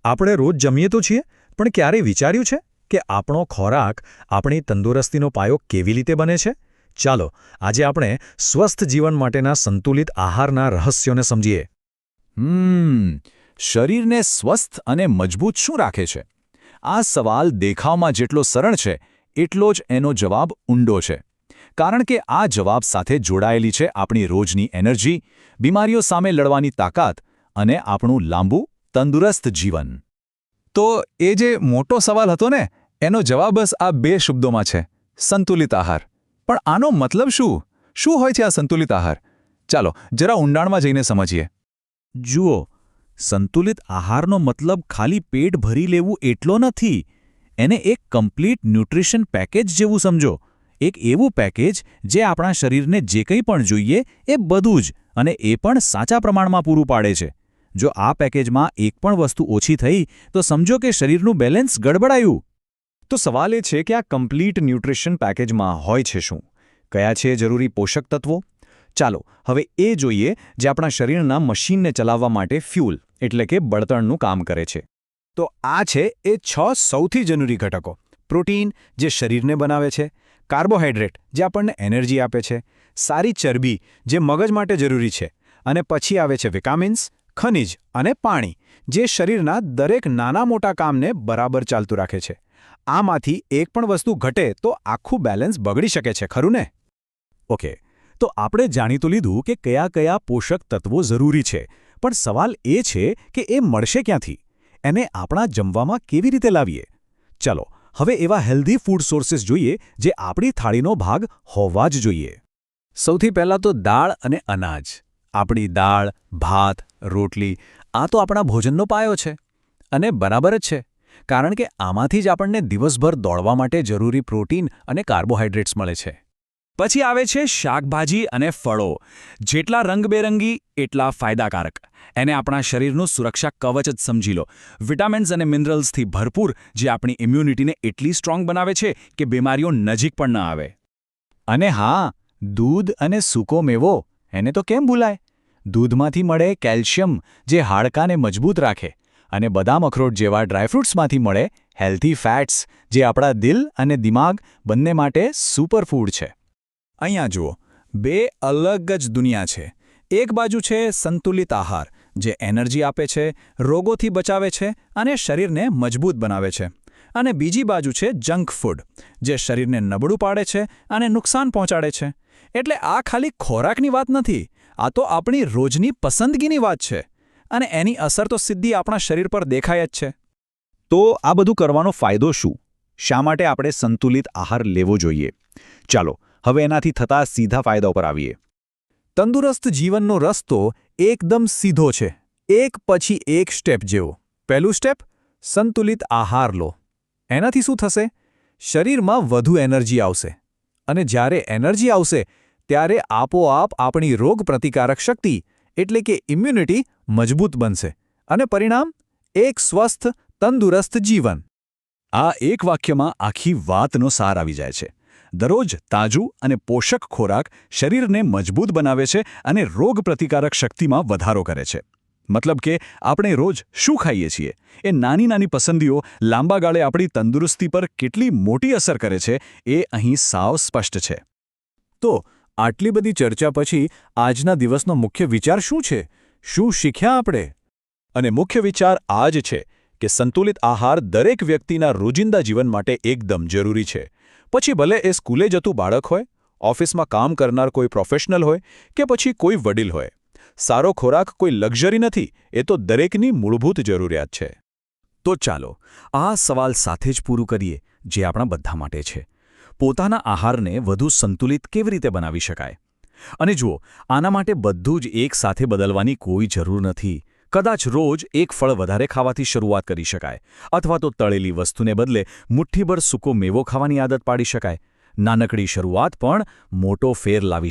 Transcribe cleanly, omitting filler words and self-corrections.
આપણે રોજ જમીએ તો છીએ, પણ ક્યારેય વિચાર્યું છે કે આપણો ખોરાક આપણી તંદુરસ્તીનો પાયો કેવી રીતે બને છે? ચાલો, આજે આપણે સ્વસ્થ જીવન માટેના સંતુલિત આહારના રહસ્યોને સમજીએ. શરીરને સ્વસ્થ અને મજબૂત શું રાખે છે? આ સવાલ દેખાવમાં જેટલો સરળ છે, એટલો જ એનો જવાબ ઊંડો છે. કારણ કે આ જવાબ સાથે જોડાયેલી છે આપણી રોજની એનર્જી, બીમારીઓ સામે લડવાની તાકાત અને આપણું લાંબુ, તંદુરસ્ત જીવન. તો એ જે મોટો સવાલ હતો ને, એનો જવાબ બસ આ 2 શબ્દોમાં છે: સંતુલિત આહાર. પણ આનો મતલબ શું? શું હોય છે આ સંતુલિત આહાર? ચાલો જરા ઊંડાણમાં જઈને સમજીએ. જુઓ, સંતુલિત આહારનો મતલબ ખાલી પેટ ભરી લેવું એટલો નથી. એને એક કમ્પ્લીટ ન્યુટ્રિશન પેકેજ જેવું સમજો. એક એવું પેકેજ જે આપણા શરીરને જે કંઈ પણ જોઈએ એ બધું જ, અને એ પણ સાચા પ્રમાણમાં પૂરું પાડે છે. જો આ પેકેજમાં એક પણ વસ્તુ ઓછી થઈ તો સમજો કે શરીરનું બેલેન્સ ગડબડાયું. તો સવાલ એ છે કે આ કમ્પ્લીટ ન્યુટ્રિશન પેકેજમાં હોય છે શું? કયા છે જરૂરી પોષક તત્વો? ચાલો હવે એ જોઈએ જે આપણા શરીરના મશીનને ચલાવવા માટે ફ્યુલ એટલે કે બળતણનું કામ કરે છે. તો આ છે એ 6 સૌથી જરૂરી ઘટકો. પ્રોટીન, જે શરીરને બનાવે છે; કાર્બોહાઈડ્રેટ, જે આપણને એનર્જી આપે છે; સારી ચરબી, જે મગજ માટે જરૂરી છે; અને પછી આવે છે વિટામિન્સ, ખનિજ અને પાણી, જે શરીરના દરેક નાના મોટા કામને બરાબર ચાલતું રાખે છે. આમાંથી એક પણ વસ્તુ ઘટે તો આખું બેલેન્સ બગડી શકે છે, ખરું ને? ઓકે, તો આપણે જાણી તો લીધું કે કયા કયા પોષક તત્વો જરૂરી છે, પણ સવાલ એ છે કે એ મળશે ક્યાંથી? એને આપણા જમવામાં કેવી રીતે લાવીએ? ચાલો હવે એવા હેલ્ધી ફૂડ સોર્સિસ જોઈએ જે આપણી થાળીનો ભાગ હોવા જ જોઈએ. સૌથી પહેલાં તો દાળ અને અનાજ. આપણી દાળ, ભાત, રોટલી, આ તો આપણા ભોજનનો પાયો છે. અને બરાબર જ છે, કારણ કે આમાંથી જ આપણને દિવસભર દોડવા માટે જરૂરી પ્રોટીન અને કાર્બોહાઈડ્રેટ્સ મળે છે. પછી આવે છે શાકભાજી અને ફળો. જેટલા રંગબેરંગી એટલા ફાયદાકારક. એને આપણા શરીરનું સુરક્ષા કવચ જ સમજી લો. વિટામિન્સ અને મિનરલ્સથી ભરપૂર, જે આપણી ઇમ્યુનિટીને એટલી સ્ટ્રોંગ બનાવે છે કે બીમારીઓ નજીક પણ ન આવે. અને હા, દૂધ અને સૂકો મેવો, એને તો કેમ ભૂલાય? દૂધમાંથી મળે કેલ્શિયમ, જે હાડકાને મજબૂત રાખે, અને બદામ અખરોટ જેવા ડ્રાયફ્રૂટ્સમાંથી મળે હેલ્ધી ફેટ્સ, જે આપણા દિલ અને દિમાગ બંને માટે સુપરફૂડ છે. અહીંયા જુઓ, 2 અલગ જ દુનિયા છે. એક બાજુ છે સંતુલિત આહાર, જે એનર્જી આપે છે, રોગોથી બચાવે છે અને શરીરને મજબૂત બનાવે છે. અને બીજી બાજુ છે જંક ફૂડ, જે શરીરને નબળું પાડે છે અને નુકસાન પહોંચાડે છે. એટલે આ ખાલી ખોરાકની વાત નથી, આ તો આપણી રોજની પસંદગીની વાત છે. અને એની અસર તો સીધી આપણા શરીર પર દેખાય જ છે. તો આ બધું કરવાનો ફાયદો શું? શા માટે આપણે સંતુલિત આહાર લેવો જોઈએ? ચાલો હવે એનાથી થતા સીધા ફાયદા પર આવીએ. તંદુરસ્ત જીવનનો રસ્તો એકદમ સીધો છે, એક પછી એક સ્ટેપ જેવો. પહેલું સ્ટેપ: સંતુલિત આહાર લો. એનાથી શું થશે? શરીરમાં વધુ એનર્જી આવશે. અને જ્યારે એનર્જી આવશે ત્યારે આપોઆપ આપણી રોગપ્રતિકારક શક્તિ એટલે કે ઇમ્યુનિટી મજબૂત બનશે. અને પરિણામ? એક સ્વસ્થ, તંદુરસ્ત જીવન. આ એક વાક્યમાં આખી વાતનો સાર આવી જાય છે. દરરોજ તાજું અને પોષક ખોરાક શરીરને મજબૂત બનાવે છે અને રોગપ્રતિકારક શક્તિમાં વધારો કરે છે. મતલબ કે આપણે રોજ શું ખાઈએ છીએ, એ નાની નાની પસંદગીઓ લાંબા ગાળે આપણી તંદુરસ્તી પર કેટલી મોટી અસર કરે છે, એ અહીં સાવ સ્પષ્ટ છે. તો આટલી બધી ચર્ચા પછી આજના દિવસનો મુખ્ય વિચાર શું છે? શું શીખ્યા આપણે? અને મુખ્ય વિચાર આ જ છે કે સંતુલિત આહાર દરેક વ્યક્તિના રોજિંદા જીવન માટે એકદમ જરૂરી છે. પછી ભલે એ સ્કૂલે જતું બાળક હોય, ઓફિસમાં કામ કરનાર કોઈ પ્રોફેશનલ હોય, કે પછી કોઈ વડીલ હોય. સારો ખોરાક કોઈ લક્ઝરી નથી, એ તો દરેકની મૂળભૂત જરૂરિયાત છે. તો ચાલો આ સવાલ સાથે જ પૂરું કરીએ, જે આપણા બધા માટે છે. પોતાના આહારને વધુ સંતુલિત કેવી રીતે બનાવી શકાય? અને જુઓ, આના માટે બધું જ એક સાથે બદલવાની કોઈ જરૂર નથી. કદાચ રોજ એક ફળ વધારે ખાવાથી શરૂઆત કરી શકાય, અથવા તો તળેલી વસ્તુને બદલે મુઠ્ઠીભર સૂકો મેવો ખાવાની આદત પાડી શકાય. નાનકડી શરૂઆત પણ મોટો ફેર લાવી શકે.